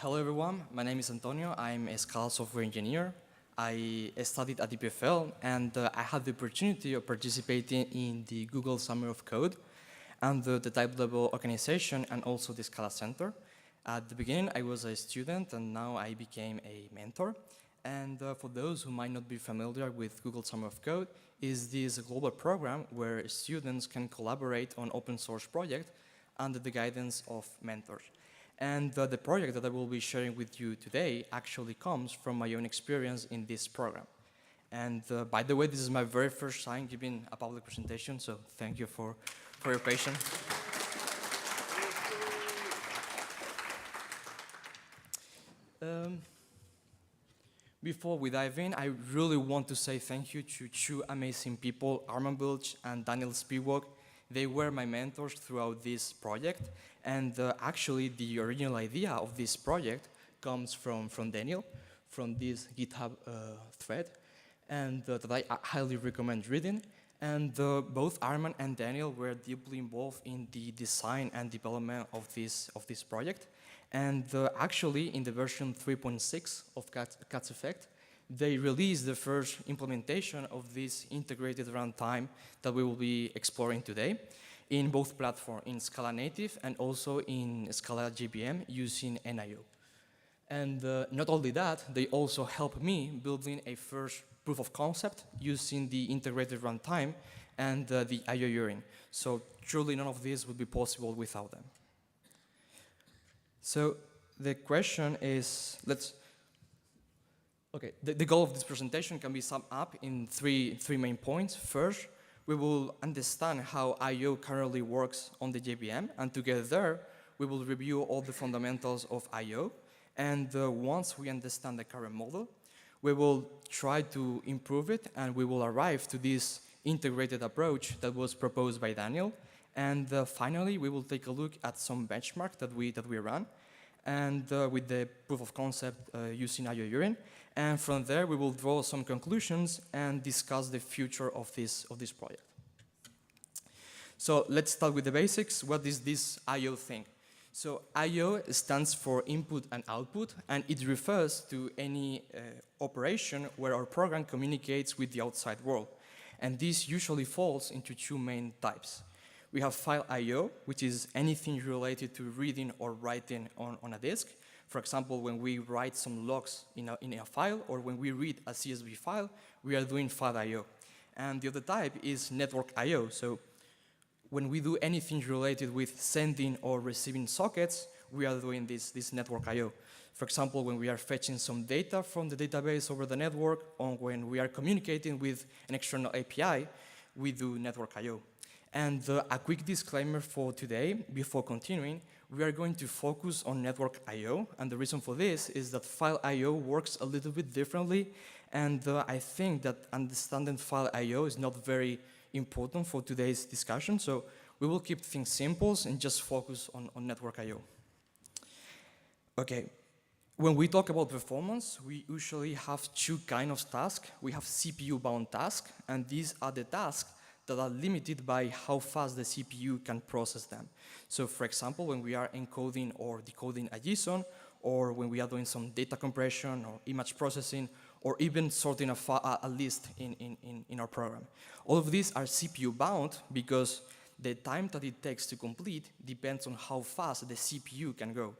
Hello everyone, my name is Antonio. I'm a Scala software engineer. I studied at EPFL and I had the opportunity of participating in the Google Summer of Code and the type level organization and also the Scala Center. At the beginning I was a student and now I became a mentor. And for those who might not be familiar with Google Summer of Code, is this global program where students can collaborate on open source projects under the guidance of mentors. And the project that I will be sharing with you today actually comes from my own experience in this program. And by the way, this is my very first time giving a public presentation, so thank you for your patience. Before we dive in, I really want to say thank you to two amazing people, Arman Bilge and Daniel Spiewak. They were my mentors throughout this project, and actually the original idea of this project comes from Daniel, from this GitHub thread, and that I highly recommend reading. And both Arman and Daniel were deeply involved in the design and development of this project. And actually, in the version 3.6 of Cat's Effect, they released the first implementation of this integrated runtime that we will be exploring today in both platforms, in Scala Native and also in Scala JVM using NIO. And not only that, they also helped me building a first proof of concept using the integrated runtime and the IO urine. So truly none of this would be possible without them. So the question is, the goal of this presentation can be summed up in three main points. First, we will understand how I/O currently works on the JVM, and together we will review all the fundamentals of I/O. And once we understand the current model, we will try to improve it, and we will arrive to this integrated approach that was proposed by Daniel. And finally, we will take a look at some benchmark that we ran, and with the proof of concept using IO urine. And from there, we will draw some conclusions and discuss the future of this project. So let's start with the basics. What is this IO thing? So IO stands for input and output, and it refers to any operation where our program communicates with the outside world. And this usually falls into two main types. We have file I/O, which is anything related to reading or writing on a disk. For example, when we write some logs in a file, or when we read a CSV file, we are doing file I/O. And the other type is network I/O. So when we do anything related with sending or receiving sockets, we are doing this network I/O. For example, when we are fetching some data from the database over the network, or when we are communicating with an external API, we do network I/O. And a quick disclaimer for today, before continuing, we are going to focus on network I/O, and the reason for this is that file I/O works a little bit differently, and I think that understanding file I/O is not very important for today's discussion, so we will keep things simple and just focus on network I/O. Okay, when we talk about performance, we usually have two kinds of tasks. We have CPU-bound tasks, and these are the tasks that are limited by how fast the CPU can process them. So for example, when we are encoding or decoding a JSON, or when we are doing some data compression or image processing, or even sorting a list in our program. All of these are CPU bound because the time that it takes to complete depends on how fast the CPU can go.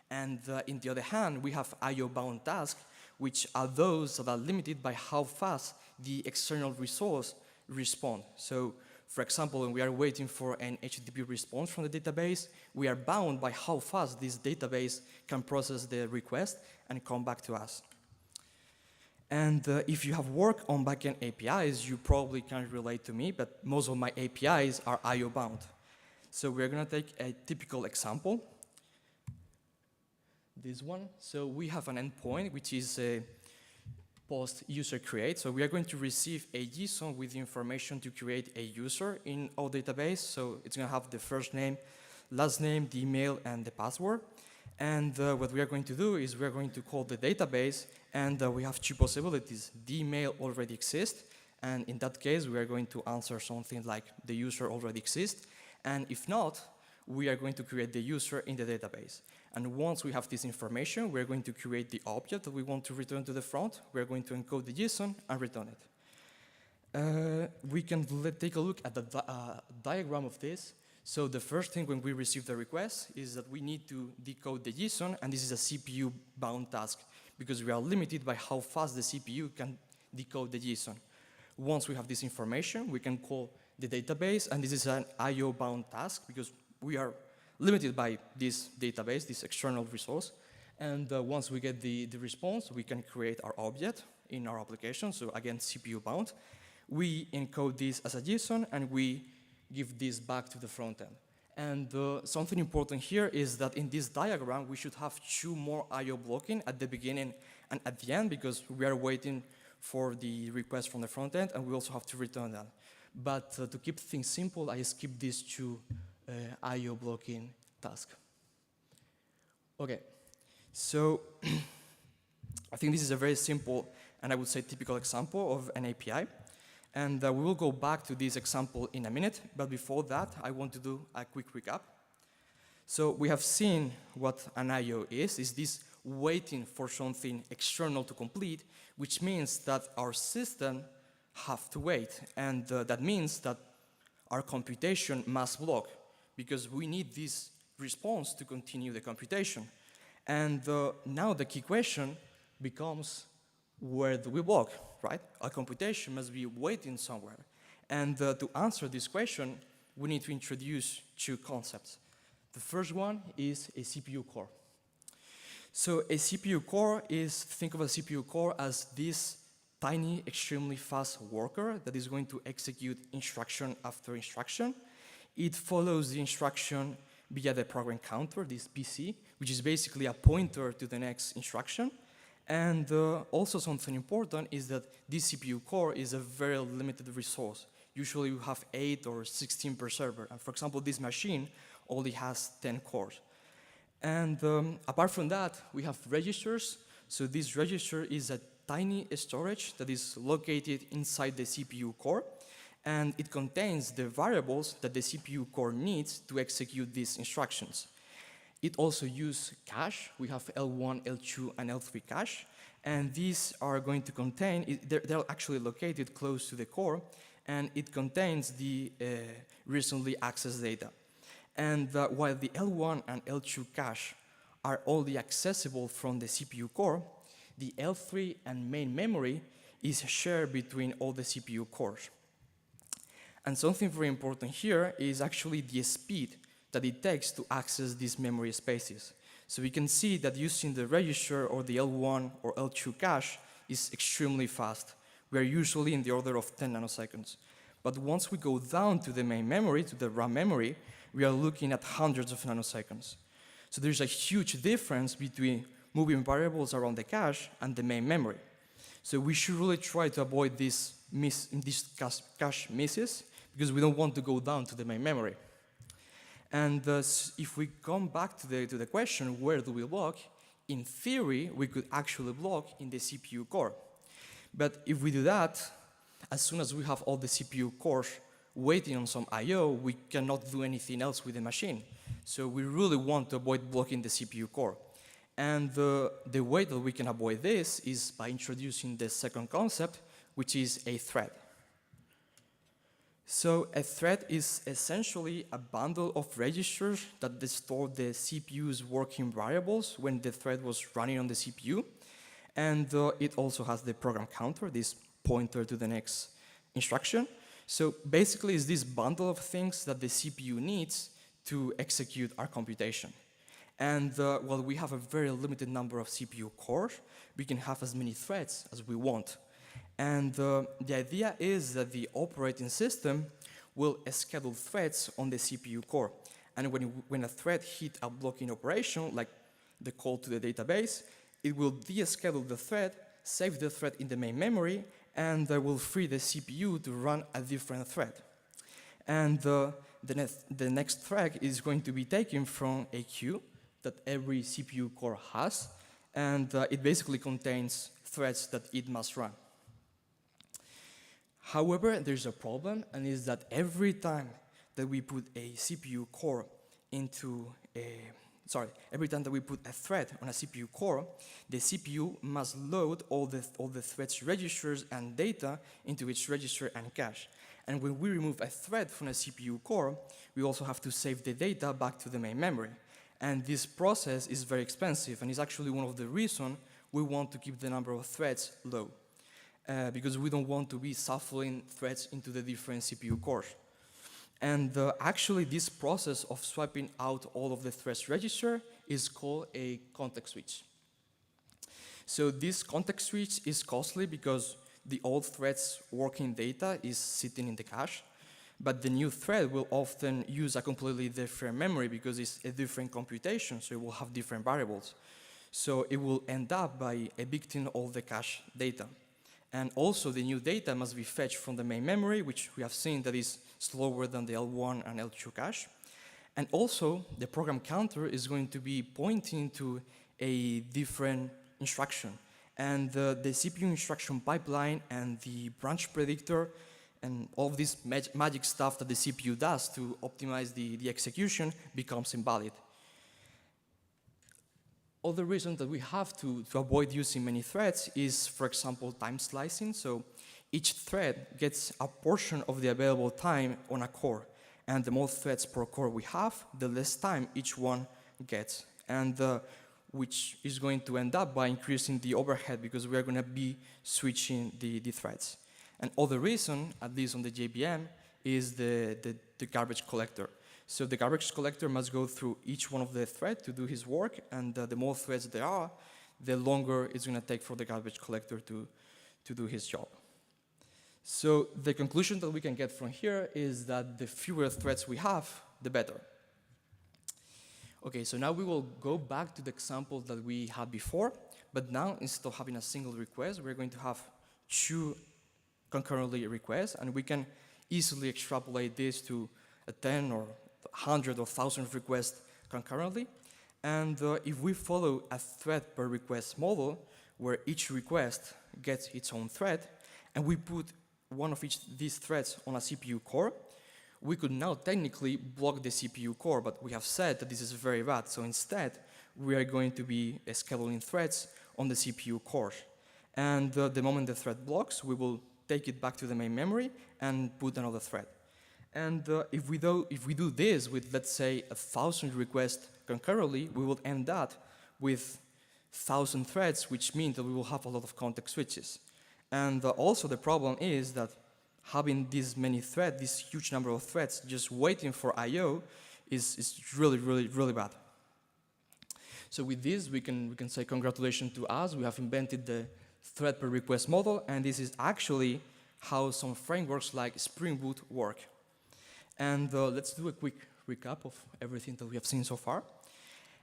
And in the other hand, we have IO bound tasks, which are those that are limited by how fast the external resource respond. So, for example, when we are waiting for an HTTP response from the database, we are bound by how fast this database can process the request and come back to us. And if you have worked on backend APIs, you probably can't relate to me, but most of my APIs are IO bound. So we're going to take a typical example. This one. So we have an endpoint, which is a post user create. So we are going to receive a JSON with the information to create a user in our database. So it's going to have the first name, last name, the email, and the password. And what we are going to do is we are going to call the database, and we have two possibilities. The email already exists, and in that case, we are going to answer something like the user already exists. And if not, we are going to create the user in the database. And once we have this information, we're going to create the object that we want to return to the front. We're going to encode the JSON and return it. We can take a look at the diagram of this. So the first thing when we receive the request is that we need to decode the JSON, and this is a CPU-bound task because we are limited by how fast the CPU can decode the JSON. Once we have this information, we can call the database, and this is an I/O-bound task because we are limited by this database, this external resource. And once we get the response, we can create our object in our application. So again, CPU-bound. We encode this as a JSON, and we give this back to the front end. And something important here is that in this diagram, we should have 2 more I/O blocking at the beginning and at the end because we are waiting for the request from the front end, and we also have to return that. But to keep things simple, I skip these 2 I/O blocking tasks. Okay, so I think this is a very simple and I would say typical example of an API. And we will go back to this example in a minute, but before that, I want to do a quick recap. So we have seen what an I/O is this waiting for something external to complete, which means that our system have to wait, and that means that our computation must block, because we need this response to continue the computation. And now the key question becomes, where do we block? Right? Our computation must be waiting somewhere. And to answer this question, we need to introduce 2 concepts. The first one is a CPU core. So a CPU core is, think of a CPU core as this tiny, extremely fast worker that is going to execute instruction after instruction. It follows the instruction via the program counter, this PC, which is basically a pointer to the next instruction. And also something important is that this CPU core is a very limited resource. Usually you have 8 or 16 per server. And for example, this machine only has 10 cores. And apart from that, we have registers. So this register is a tiny storage that is located inside the CPU core. And it contains the variables that the CPU core needs to execute these instructions. It also uses cache. We have L1, L2, and L3 cache. And these are going to contain, they're actually located close to the core, and it contains the recently accessed data. And while the L1 and L2 cache are only accessible from the CPU core, the L3 and main memory is shared between all the CPU cores. And something very important here is actually the speed that it takes to access these memory spaces. So we can see that using the register or the L1 or L2 cache is extremely fast. We are usually in the order of 10 nanoseconds. But once we go down to the main memory, to the RAM memory, we are looking at hundreds of nanoseconds. So there's a huge difference between moving variables around the cache and the main memory. So we should really try to avoid these cache misses, because we don't want to go down to the main memory. And if we come back to the question, where do we block? In theory, we could actually block in the CPU core. But if we do that, as soon as we have all the CPU cores waiting on some I/O, we cannot do anything else with the machine. So we really want to avoid blocking the CPU core. And the way that we can avoid this is by introducing the second concept, which is a thread. So a thread is essentially a bundle of registers that store the CPU's working variables when the thread was running on the CPU. And it also has the program counter, this pointer to the next instruction. So basically it's this bundle of things that the CPU needs to execute our computation. And while we have a very limited number of CPU cores, we can have as many threads as we want. And the idea is that the operating system will schedule threads on the CPU core. And when a thread hits a blocking operation, like the call to the database, it will deschedule the thread, save the thread in the main memory, and will free the CPU to run a different thread. And the next thread is going to be taken from a queue that every CPU core has, and it basically contains threads that it must run. However, there's a problem, and is that every time that we put a CPU core into every time that we put a thread on a CPU core, the CPU must load all the thread's registers and data into its register and cache. And when we remove a thread from a CPU core, we also have to save the data back to the main memory. And this process is very expensive, and is actually one of the reasons we want to keep the number of threads low, because we don't want to be shuffling threads into the different CPU cores. And actually, this process of swapping out all of the threads register is called a context switch. So this context switch is costly because the old thread's working data is sitting in the cache, but the new thread will often use a completely different memory because it's a different computation, so it will have different variables. So it will end up by evicting all the cache data. And also the new data must be fetched from the main memory, which we have seen that is slower than the L1 and L2 cache. And also the program counter is going to be pointing to a different instruction. And the CPU instruction pipeline and the branch predictor and all of this magic stuff that the CPU does to optimize the execution becomes invalid. Other reason that we have to avoid using many threads is, for example, time slicing. So each thread gets a portion of the available time on a core. And the more threads per core we have, the less time each one gets. And which is going to end up by increasing the overhead because we are going to be switching the threads. And other reason, at least on the JVM, is the garbage collector. So the garbage collector must go through each one of the threads to do his work, and the more threads there are, the longer it's going to take for the garbage collector to do his job. So the conclusion that we can get from here is that the fewer threads we have, the better. Okay, so now we will go back to the example that we had before, but now instead of having a single request, we're going to have two concurrently requests, and we can easily extrapolate this to a 10 or 100 or 1,000 requests concurrently. And if we follow a thread per request model, where each request gets its own thread, and we put one of these threads on a CPU core, we could now technically block the CPU core, but we have said that this is very bad. So instead, we are going to be scheduling threads on the CPU core. And the moment the thread blocks, we will take it back to the main memory and put another thread. And if we do this with, let's say, 1,000 requests concurrently, we will end up with 1,000 threads, which means that we will have a lot of context switches. And also the problem is that having this many threads, this huge number of threads just waiting for I/O is really, really, really bad. So with this, we can say congratulations to us. We have invented the thread per request model, and this is actually how some frameworks like Spring Boot work. And let's do a quick recap of everything that we have seen so far.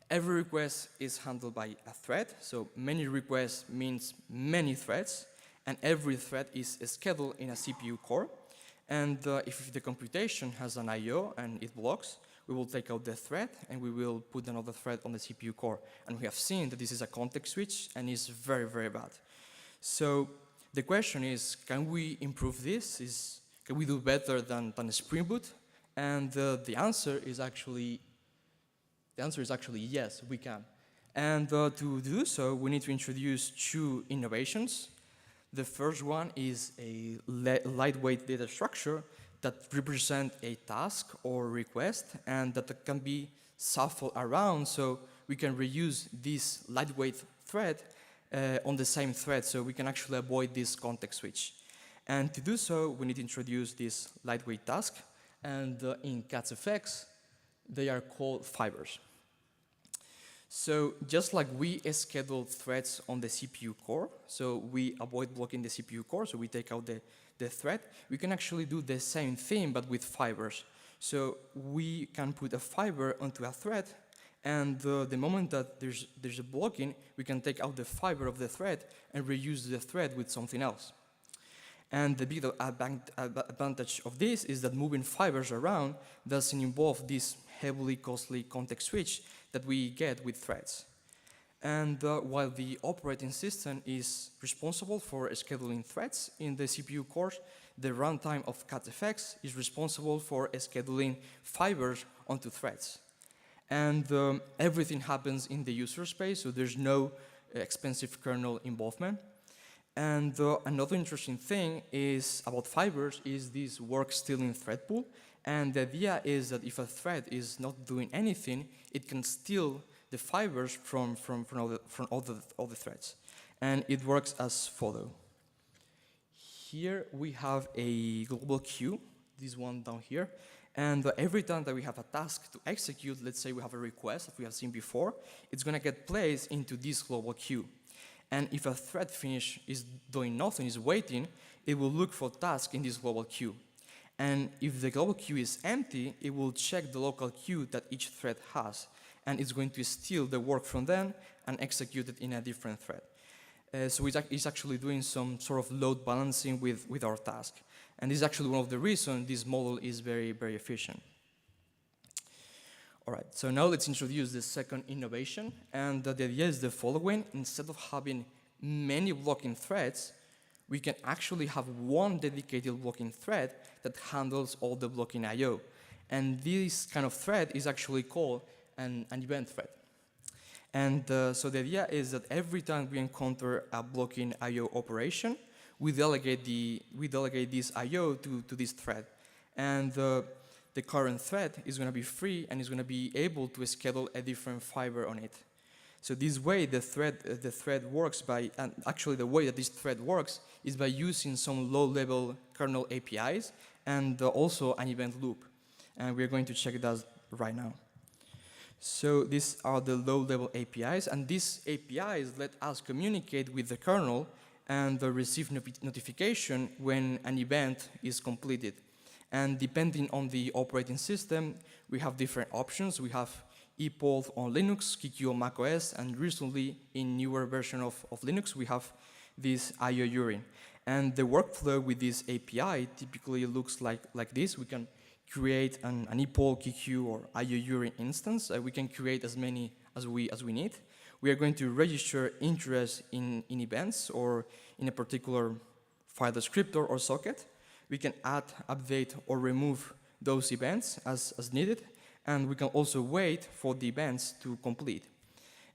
Every request is handled by a thread, so many requests means many threads, and every thread is scheduled in a CPU core. And if the computation has an I/O and it blocks, we will take out the thread and we will put another thread on the CPU core. And we have seen that this is a context switch and is very, very bad. So the question is, can we improve this? Can we do better than Spring Boot? And the answer is actually yes, we can. And to do so, we need to introduce two innovations. The first one is a lightweight data structure that represents a task or request and that can be shuffled around so we can reuse this lightweight thread on the same thread so we can actually avoid this context switch. And to do so, we need to introduce this lightweight task, and in CATSFX, they are called fibers. So just like we schedule threads on the CPU core, so we avoid blocking the CPU core, so we take out the thread, we can actually do the same thing but with fibers. So we can put a fiber onto a thread, and the moment that there's a blocking, we can take out the fiber of the thread and reuse the thread with something else. And the big advantage of this is that moving fibers around doesn't involve this heavily costly context switch that we get with threads. And while the operating system is responsible for scheduling threads in the CPU cores, the runtime of CATSFX is responsible for scheduling fibers onto threads. And everything happens in the user space, so there's no expensive kernel involvement. And another interesting thing is about fibers is this work still in thread pool. And the idea is that if a thread is not doing anything, it can steal the fibers from all the threads. And it works as follows. Here we have a global queue, this one down here. And every time that we have a task to execute, let's say we have a request that we have seen before, it's going to get placed into this global queue. And if a thread finish is doing nothing, is waiting, it will look for tasks in this global queue. And if the global queue is empty, it will check the local queue that each thread has. And it's going to steal the work from them and execute it in a different thread. So it's actually doing some sort of load balancing with our task. And this is actually one of the reasons this model is very, very efficient. All right, so now let's introduce the second innovation. And the idea is the following. Instead of having many blocking threads, we can actually have one dedicated blocking thread that handles all the blocking I/O. And this kind of thread is actually called an event thread. And so the idea is that every time we encounter a blocking I/O operation, we delegate this I/O to this thread. And the current thread is going to be free and is going to be able to schedule a different fiber on it. So this way the thread works by, and actually the way that this thread works is by using some low-level kernel APIs and also an event loop. And we're going to check that right now. So these are the low-level APIs, and these APIs let us communicate with the kernel and receive notification when an event is completed. And depending on the operating system, we have different options. We have ePOL on Linux, QQ on macOS, and recently in newer version of Linux, we have this I/O urine. And the workflow with this API typically looks like this. We can create an ePOL, QQ, or I/O urine instance. We can create as many as we need. We are going to register interest in events or in a particular file descriptor or socket. We can add, update, or remove those events as needed. And we can also wait for the events to complete.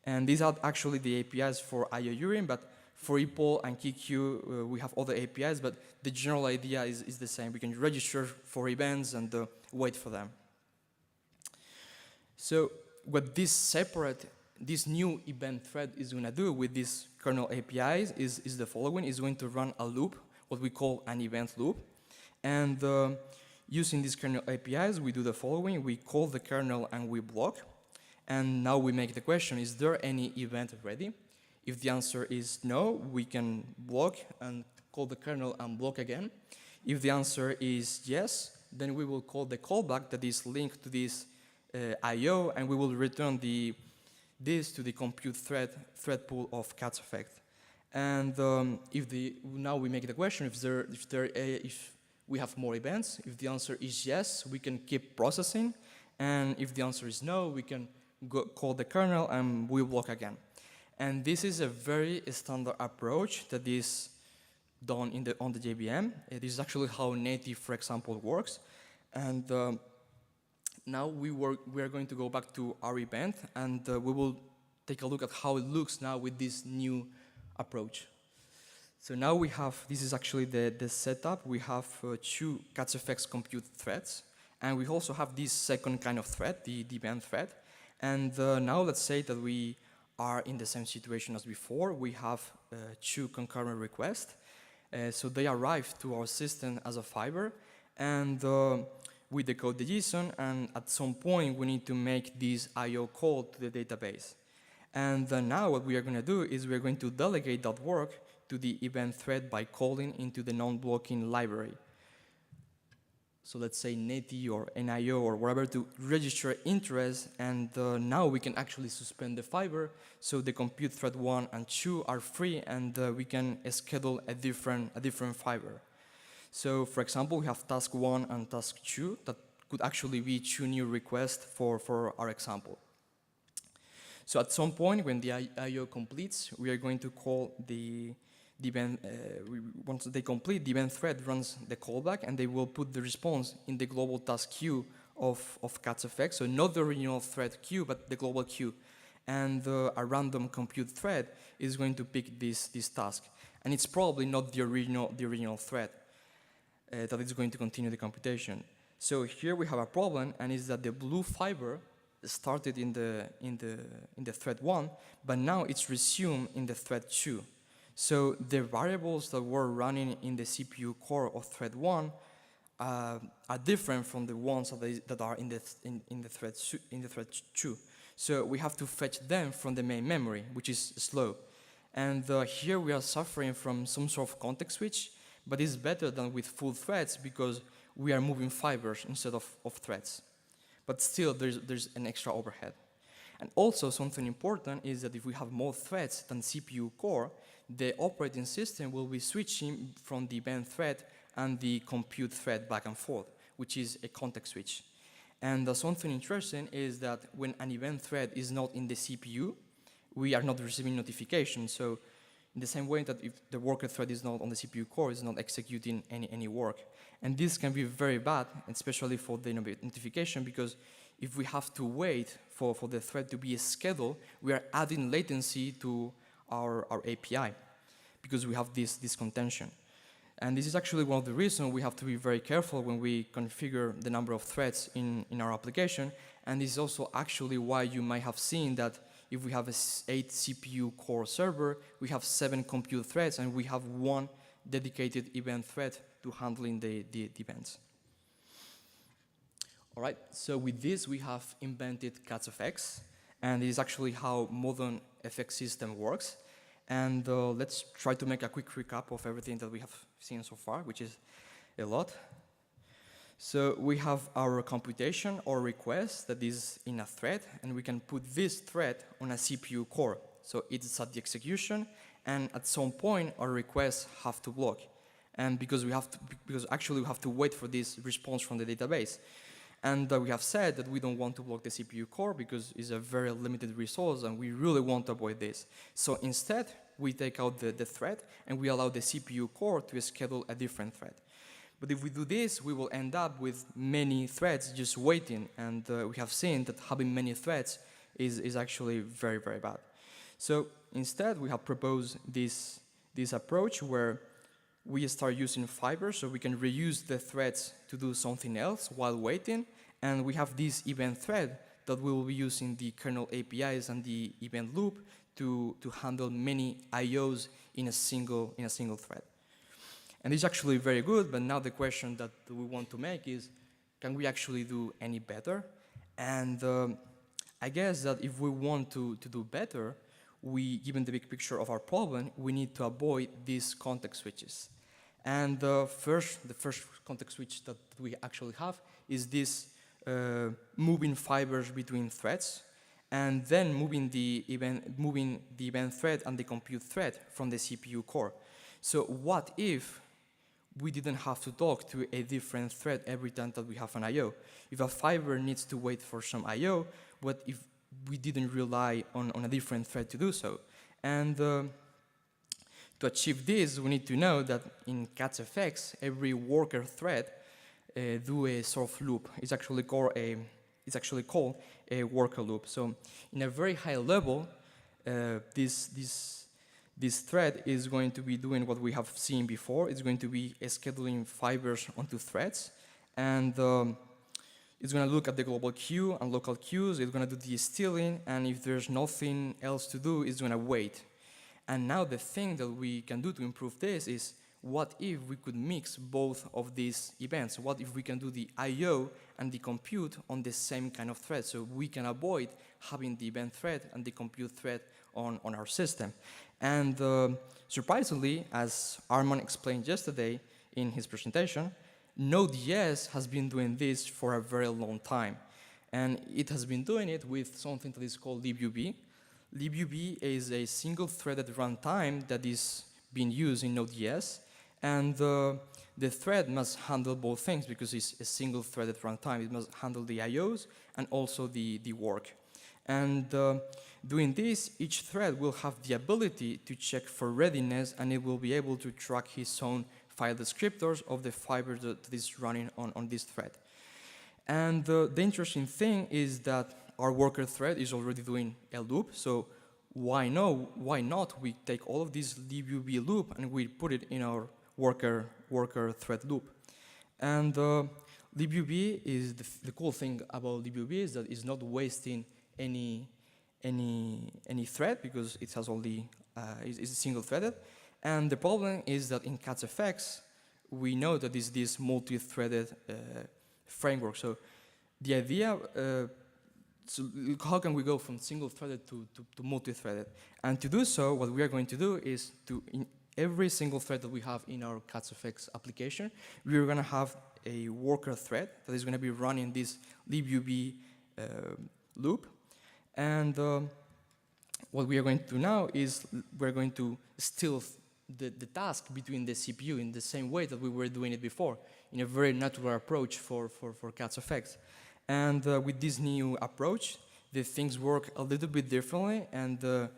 And these are actually the APIs for I/O urine, but for ePOL and QQ, we have other APIs, but the general idea is the same. We can register for events and wait for them. So what this new event thread is going to do with these kernel APIs is the following. It's going to run a loop, what we call an event loop. And using these kernel APIs, we do the following. We call the kernel and we block. And now we make the question, is there any event ready? If the answer is no, we can block and call the kernel and block again. If the answer is yes, then we will call the callback that is linked to this I/O, and we will return this to the compute thread pool of cat's effect. And now we make the question, if we have more events. If the answer is yes, we can keep processing. And if the answer is no, we can call the kernel and we block again. And this is a very standard approach that is done on the JVM. It is actually how native, for example, works. And now we are going to go back to our event, and we will take a look at how it looks now with this new approach. So now we have, this is actually the setup. We have two catch-effects compute threads, and we also have this second kind of thread, the event thread. And now let's say that we are in the same situation as before. We have two concurrent requests. So they arrive to our system as a fiber, and we decode the JSON, and at some point we need to make this I/O call to the database. And now what we are going to do is we are going to delegate that work to the event thread by calling into the non-blocking library. So let's say NETI or NIO or whatever to register interest, and now we can actually suspend the fiber, so the compute thread 1 and 2 are free, and we can schedule a different fiber. So for example, we have task 1 and task 2 that could actually be two new requests for our example. So at some point when the I/O completes, we are going to call the event, once they complete, the event thread runs the callback, and they will put the response in the global task queue of catch-effect, so not the original thread queue, but the global queue. And a random compute thread is going to pick this task. And it's probably not the original thread that is going to continue the computation. So here we have a problem, and is that the blue fiber started in the thread 1, but now it's resumed in the thread 2. So the variables that were running in the CPU core of thread 1 are different from the ones that are in the thread 2. So we have to fetch them from the main memory, which is slow. And here we are suffering from some sort of context switch, but it's better than with full threads because we are moving fibers instead of threads. But still, there's an extra overhead. And also, something important is that if we have more threads than CPU core, the operating system will be switching from the event thread and the compute thread back and forth, which is a context switch. And something interesting is that when an event thread is not in the CPU, we are not receiving notifications. So in the same way that if the worker thread is not on the CPU core, it's not executing any work. And this can be very bad, especially for the notification, because if we have to wait for the thread to be scheduled, we are adding latency to our API, because we have this contention. And this is actually one of the reasons we have to be very careful when we configure the number of threads in our application. And this is also actually why you might have seen that if we have an 8 CPU core server, we have 7 compute threads, and we have 1 dedicated event thread to handling the events. All right, so with this, we have invented catch-effects, and this is actually how modern FX system works. And let's try to make a quick recap of everything that we have seen so far, which is a lot. So we have our computation or request that is in a thread, and we can put this thread on a CPU core. So it's at the execution, and at some point, our requests have to block. And because actually we have to wait for this response from the database. And we have said that we don't want to block the CPU core because it's a very limited resource, and we really want to avoid this. So instead, we take out the thread, and we allow the CPU core to schedule a different thread. But if we do this, we will end up with many threads just waiting, and we have seen that having many threads is actually very, very bad. So instead, we have proposed this approach where we start using fibers, so we can reuse the threads to do something else while waiting, and we have this event thread that we will be using the kernel APIs and the event loop to handle many IOs in a single thread. And this is actually very good, but now the question that we want to make is, can we actually do any better? And I guess that if we want to do better, given the big picture of our problem, we need to avoid these context switches. And the first context switch that we actually have is this moving fibers between threads, and then moving the event thread and the compute thread from the CPU core. So what if we didn't have to talk to a different thread every time that we have an I/O? If a fiber needs to wait for some I/O, what if we didn't rely on a different thread to do so? And to achieve this, we need to know that in catch-effects, every worker thread do a sort of loop. It's actually called a worker loop. So in a very high level, this thread is going to be doing what we have seen before. It's going to be scheduling fibers onto threads, and it's going to look at the global queue and local queues. It's going to do the stealing, and if there's nothing else to do, it's going to wait. And now the thing that we can do to improve this is, what if we could mix both of these events? What if we can do the I/O and the compute on the same kind of thread, so we can avoid having the event thread and the compute thread on our system? And surprisingly, as Arman explained yesterday in his presentation, Node.js has been doing this for a very long time. And it has been doing it with something that is called libUB. libUB is a single-threaded runtime that is being used in Node.js. And the thread must handle both things because it's a single-threaded runtime. It must handle the IOs and also the work. And doing this, each thread will have the ability to check for readiness, and it will be able to track his own file descriptors of the fiber that is running on this thread. And the interesting thing is that our worker thread is already doing a loop, so why not we take all of this libUB loop and we put it in our worker thread loop. And libUB is the cool thing about libUB is that it's not wasting any thread because it has only is single threaded. And the problem is that in CatFX we know that it's this multi-threaded framework. So the idea, so how can we go from single-threaded to multi-threaded? And to do so, what we are going to do is in every single thread that we have in our CatFX application, we are going to have a worker thread that is going to be running this libUB loop. And what we are going to do now is we're going to steal the task between the CPU in the same way that we were doing it before, in a very natural approach for CatFX. And with this new approach, the things work a little bit differently, and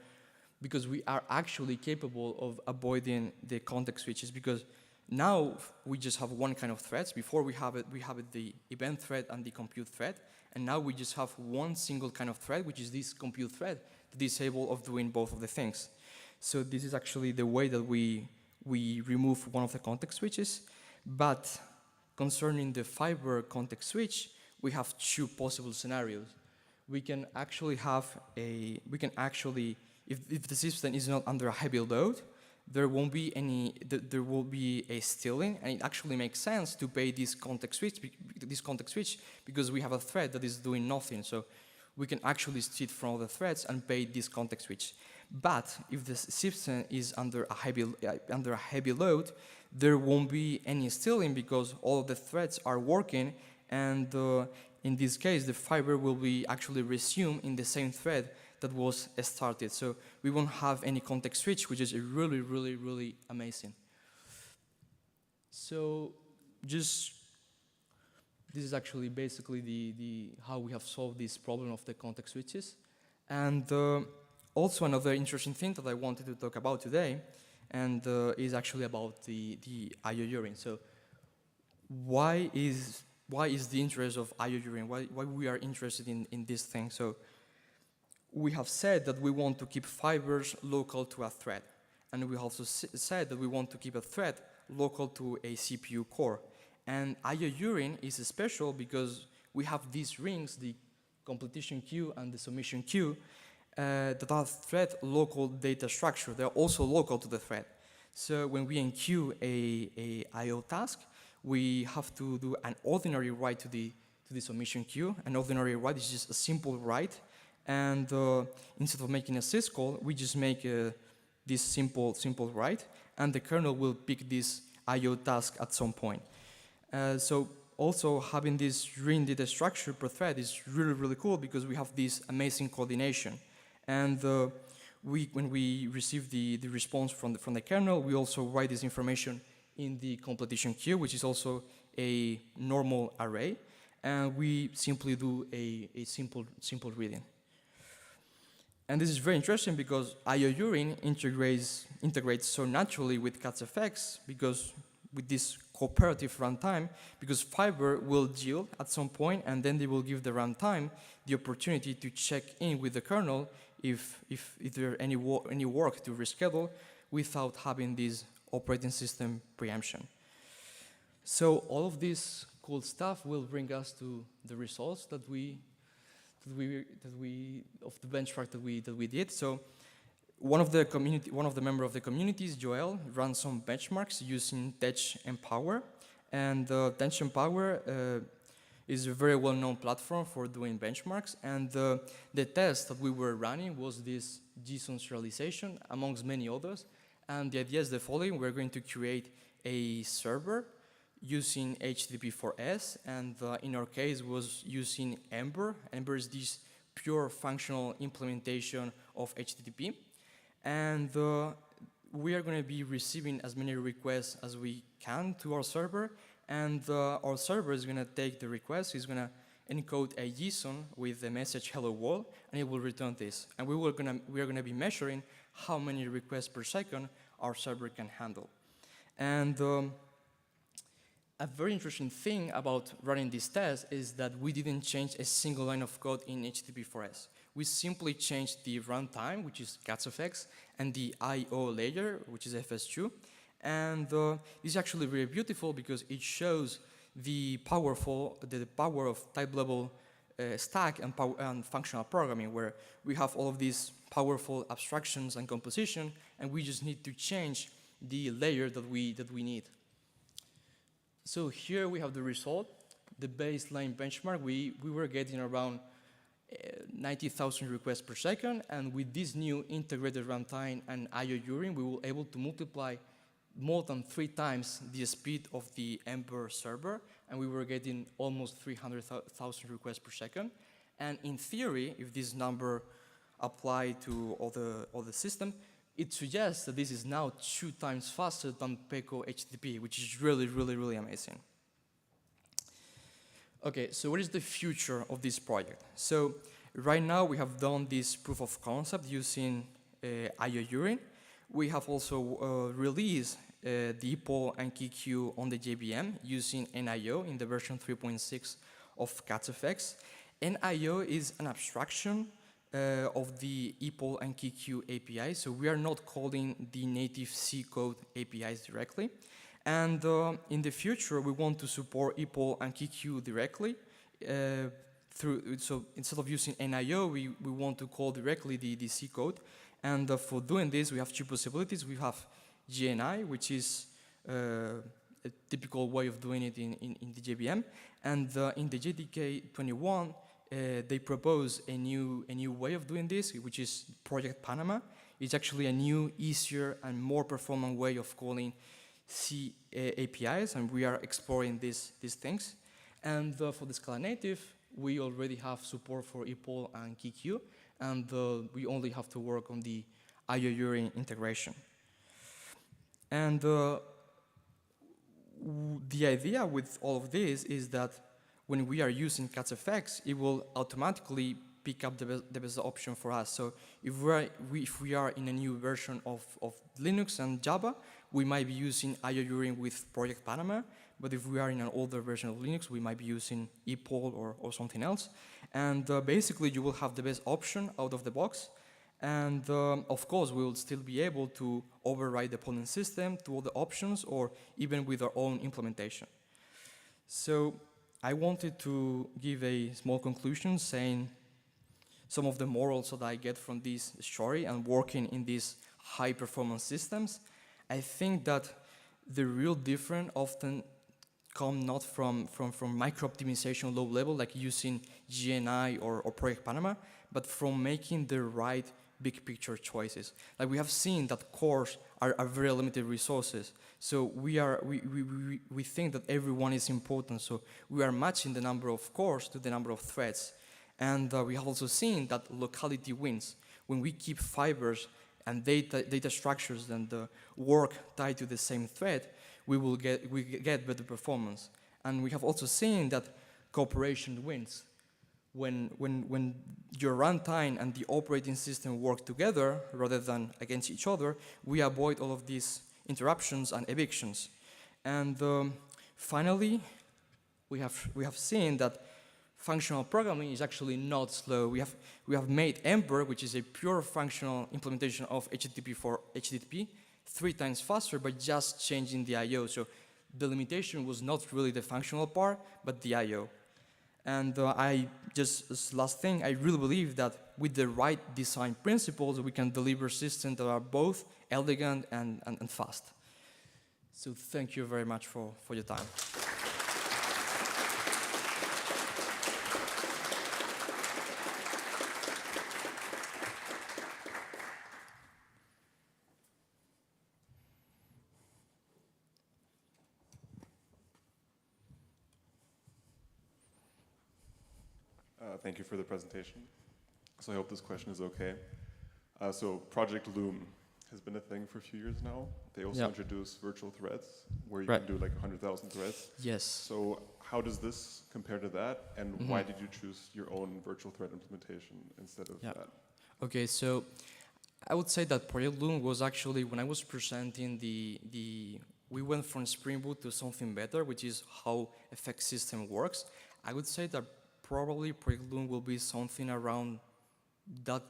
because we are actually capable of avoiding the context switches, because now we just have one kind of threads. Before we have the event thread and the compute thread, and now we just have one single kind of thread, which is this compute thread, that is able of doing both of the things. So this is actually the way that we remove one of the context switches. But concerning the fiber context switch, we have two possible scenarios. We can actually have if the system is not under a heavy load, there won't be there will be a stealing, and it actually makes sense to pay this context switch because we have a thread that is doing nothing. So we can actually steal from all the threads and pay this context switch. But if the system is under a heavy load, there won't be any stealing because all of the threads are working, and in this case, the fiber will be actually resumed in the same thread that was started. So we won't have any context switch, which is really, really, really amazing. So this is actually basically the how we have solved this problem of the context switches. And also another interesting thing that I wanted to talk about today, and is actually about the I/O urine. So why is the interest of I/O urine? Why we are interested in this thing? So we have said that we want to keep fibers local to a thread, and we also said that we want to keep a thread local to a CPU core. And I/O urine is special because we have these rings, the completion queue and the submission queue, that are thread local data structure. They're also local to the thread. So when we enqueue a I/O task, we have to do an ordinary write to the submission queue. An ordinary write is just a simple write, and instead of making a syscall, we just make this simple write, and the kernel will pick this I/O task at some point. So also having this ring data structure per thread is really, really cool because we have this amazing coordination. And when we receive the response from the kernel, we also write this information in the completion queue, which is also a normal array, and we simply do a simple reading. And this is very interesting because I/O urine integrates so naturally with CatFX because with this cooperative runtime, because fiber will yield at some point, and then they will give the runtime the opportunity to check in with the kernel if there any work to reschedule without having this operating system preemption. So all of this cool stuff will bring us to the results of the benchmark that we did. So one of the members of the communities, Joel, runs some benchmarks using Tech Empower, and Tech Empower is a very well-known platform for doing benchmarks. And the test that we were running was this JSON serialization, amongst many others. And the idea is the following: we're going to create a server using HTTP4S, and in our case was using Ember. Ember is this pure functional implementation of HTTP. And we are going to be receiving as many requests as we can to our server, and our server is going to take the request, it's going to encode a JSON with the message hello world, and it will return this. And we are going to be measuring how many requests per second our server can handle. And a very interesting thing about running this test is that we didn't change a single line of code in HTTP4S. We simply changed the runtime, which is cats_x, and the I/O layer, which is FS2. And it's actually very beautiful because it shows the power of type-level stack and functional programming, where we have all of these powerful abstractions and composition, and we just need to change the layer that we need. So here we have the result, the baseline benchmark. We were getting around 90,000 requests per second, and with this new integrated runtime and I/O urine, we were able to multiply more than 3 times the speed of the Ember server, and we were getting almost 300,000 requests per second. And in theory, if this number applied to all the system, it suggests that this is now 2 times faster than Peko HTTP, which is really, really, really amazing. Okay, so what is the future of this project? So right now we have done this proof of concept using I/O urine. We have also released the EPOL and KQ on the JVM using NIO in the version 3.6 of cats_x. NIO is an abstraction of the EPOL and KQ API, so we are not calling the native C code APIs directly. And in the future, we want to support EPOL and KQ directly. So instead of using NIO, we want to call directly the C code. And for doing this, we have 2 possibilities. We have GNI, which is a typical way of doing it in the JVM. And in the JDK 21, they propose a new way of doing this, which is Project Panama. It's actually a new, easier, and more performant way of calling C APIs, and we are exploring these things. And for the Scala native, we already have support for EPOL and KQ, and we only have to work on the I/O urine integration. And the idea with all of this is that when we are using cats_x, it will automatically pick up the best option for us. So if we are in a new version of Linux and Java, we might be using I/O urine with Project Panama. But if we are in an older version of Linux, we might be using EPOL or something else. And basically, you will have the best option out of the box. And of course, we will still be able to override the polling system to all the options, or even with our own implementation. So I wanted to give a small conclusion saying some of the morals that I get from this story and working in these high-performance systems. I think that the real difference often come not from micro-optimization low level, like using GNI or Project Panama, but from making the right big picture choices. Like we have seen that cores are very limited resources. So we think that everyone is important. So we are matching the number of cores to the number of threads. And we have also seen that locality wins. When we keep fibers and data structures and the work tied to the same thread, we get better performance. And we have also seen that cooperation wins. When your runtime and the operating system work together rather than against each other, we avoid all of these interruptions and evictions. And finally, we have seen that functional programming is actually not slow. We have made Ember, which is a pure functional implementation of HTTP 3 times faster by just changing the I/O. So the limitation was not really the functional part, but the I/O. And as last thing, I really believe that with the right design principles, we can deliver systems that are both elegant and fast. So thank you very much for your time. Thank you for the presentation. So I hope this question is okay. So Project Loom has been a thing for a few years now. They also introduced virtual threads where you can do like 100,000 threads. Yes. So how does this compare to that? And why did you choose your own virtual thread implementation instead of that? Okay, so I would say that Project Loom was actually, when I was presenting the we went from Spring Boot to something better, which is how effect system works. I would say that probably Project Loom will be something around that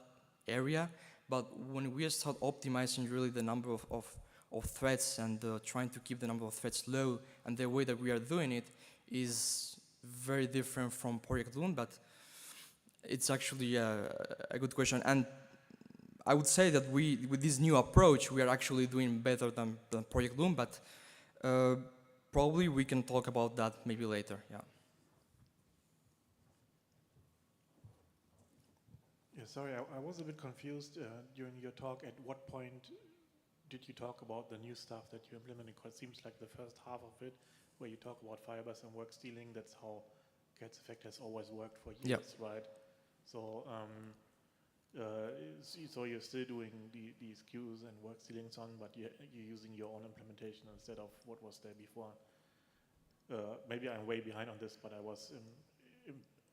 area, but when we start optimizing really the number of threads and trying to keep the number of threads low, and the way that we are doing it is very different from Project Loom, but it's actually a good question. And I would say that with this new approach, we are actually doing better than Project Loom, but probably we can talk about that maybe later, yeah. Yeah, sorry, I was a bit confused during your talk. At what point did you talk about the new stuff that you implemented? Because it seems like the first half of it, where you talk about fibers and work stealing, that's how Cats Effect has always worked for years, right? So, so you're still doing these queues and work stealing on, but you're using your own implementation instead of what was there before. Maybe I'm way behind on this, but I was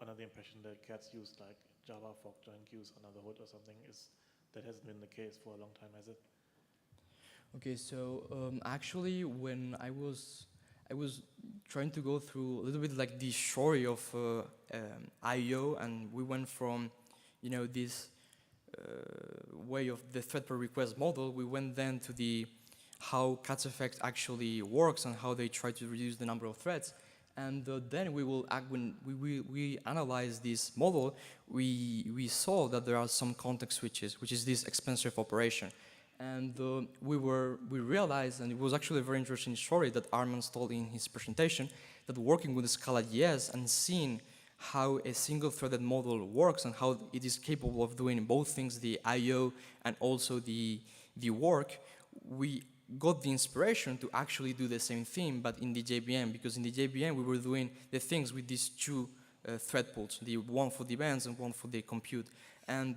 under the impression that Cats used like Java fork join queues under the hood or something. That hasn't been the case for a long time, has it? Okay, so actually, when I was trying to go through a little bit like the story of I/O, and we went from, you know, this way of the thread per request model. We went then to the how Cats Effect actually works and how they try to reduce the number of threads. And then we will act when we analyze this model. We saw that there are some context switches, which is this expensive operation. And we realized, and it was actually a very interesting story that Armand told in his presentation, that working with Scala JS and seeing how a single-threaded model works and how it is capable of doing both things, the I/O and also the work, we got the inspiration to actually do the same thing, but in the JVM, because in the JVM we were doing the things with these two thread pools, the one for the events and one for the compute. And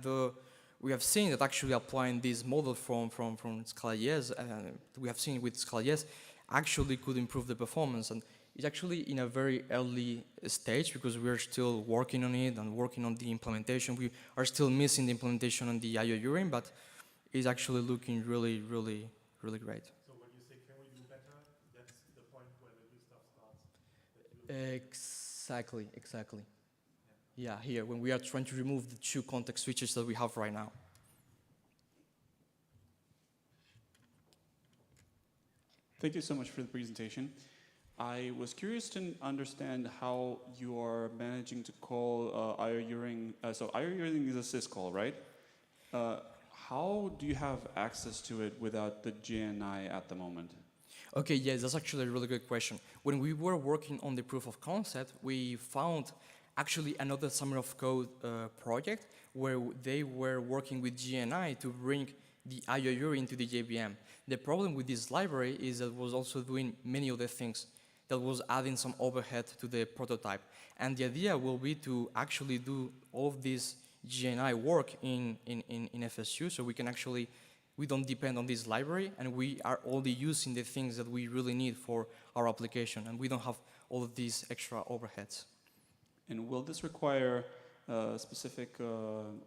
we have seen that actually applying this model from Scala JS, we have seen with Scala JS, actually could improve the performance. And it's actually in a very early stage because we are still working on it and working on the implementation. We are still missing the implementation on the I/O URIN, but it's actually looking really, really, really great. So when you say can we do better, that's the point where the new stuff starts. Exactly. Yeah, here, when we are trying to remove the two context switches that we have right now. Thank you so much for the presentation. I was curious to understand how you are managing to call I/O URIN. So I/O URIN is a syscall, right? How do you have access to it without the GNI at the moment? Okay, yes, that's actually a really good question. When we were working on the proof of concept, we found actually another Summer of Code project where they were working with GNI to bring the I/O URIN into the JVM. The problem with this library is that it was also doing many other things. That was adding some overhead to the prototype. And the idea will be to actually do all of this GNI work in FSU, so we can actually, we don't depend on this library, and we are only using the things that we really need for our application, and we don't have all of these extra overheads. And will this require a specific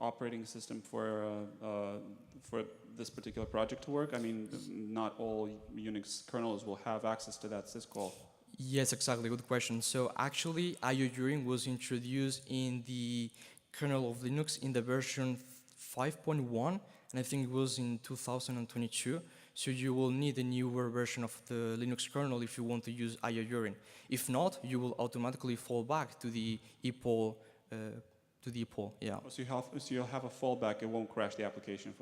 operating system for this particular project to work? I mean, not all Unix kernels will have access to that syscall. Yes, exactly, good question. So actually, I/O URIN was introduced in the kernel of Linux in the version 5.1, and I think it was in 2022. So you will need a newer version of the Linux kernel if you want to use I/O URIN. If not, you will automatically fall back to the EPOL, yeah. So you'll have a fallback. It won't crash the application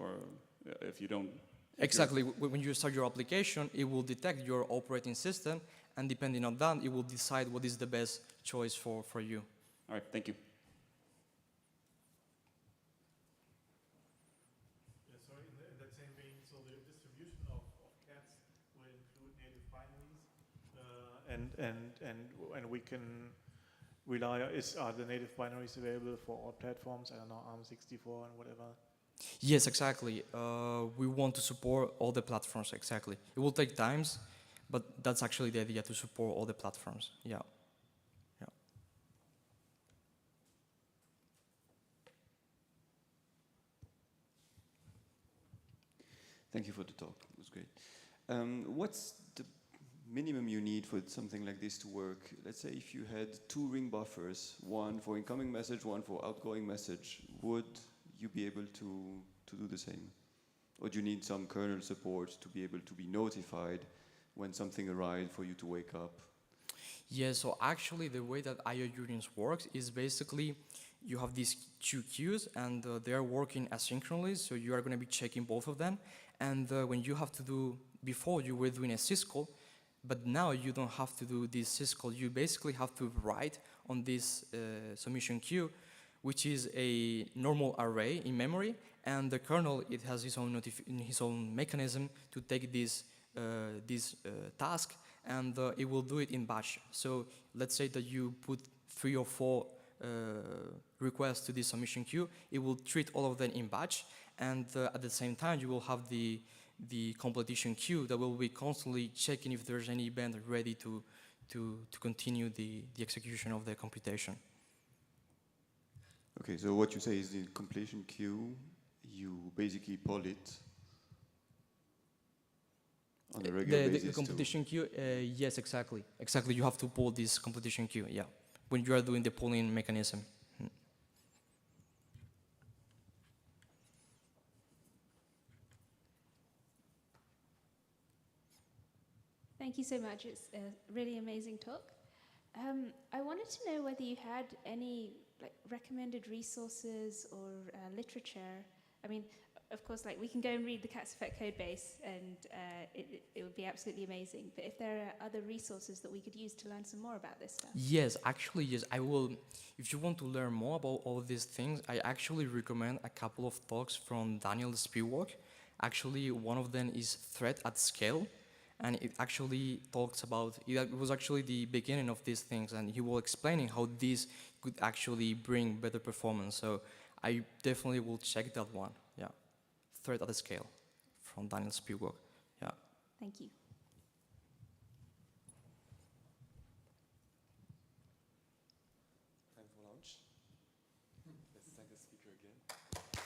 if you don't. Exactly. When you start your application, it will detect your operating system, and depending on that, it will decide what is the best choice for you. All right, thank you. Yeah, sorry, in that same vein, so the distribution of cats will include native binaries, and we can rely, are the native binaries available for all platforms? I don't know, ARM64 and whatever. Yes, exactly. We want to support all the platforms, exactly. It will take times, but that's actually the idea, to support all the platforms, yeah. Thank you for the talk, it was great. What's the minimum you need for something like this to work? Let's say if you had 2 ring buffers, one for incoming message, one for outgoing message, would you be able to do the same? Or do you need some kernel support to be able to be notified when something arrives for you to wake up? Yeah, so actually the way that I/O unions works is basically you have these 2 queues and they are working asynchronously, so you are going to be checking both of them. And when you have to do, before you were doing a syscall, but now you don't have to do this syscall. You basically have to write on this submission queue, which is a normal array in memory, and the kernel, it has his own mechanism to take this task, and it will do it in batch. So let's say that you put 3 or 4 requests to this submission queue, it will treat all of them in batch, and at the same time you will have the completion queue that will be constantly checking if there's any event ready to continue the execution of the computation. Okay, so what you say is the completion queue, you basically pull it on a regular basis. The completion queue, yes, exactly. Exactly, you have to pull this completion queue, yeah, when you are doing the pulling mechanism. Thank you so much. It's a really amazing talk. I wanted to know whether you had any recommended resources or literature. I mean, of course, we can go and read the Cats Effect code base, and it would be absolutely amazing. But if there are other resources that we could use to learn some more about this stuff. Yes, actually, yes. I will. If you want to learn more about all these things, I actually recommend a couple of talks from Daniel Spielwerk. Actually, one of them is Thread at Scale. And it actually talks about, it was actually the beginning of these things, and he was explaining how this could actually bring better performance. So I definitely will check that one, yeah. Thread at Scale from Daniel Spielwerk, yeah. Thank you. Time for lunch. Let's thank the speaker again.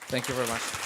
Thank you very much.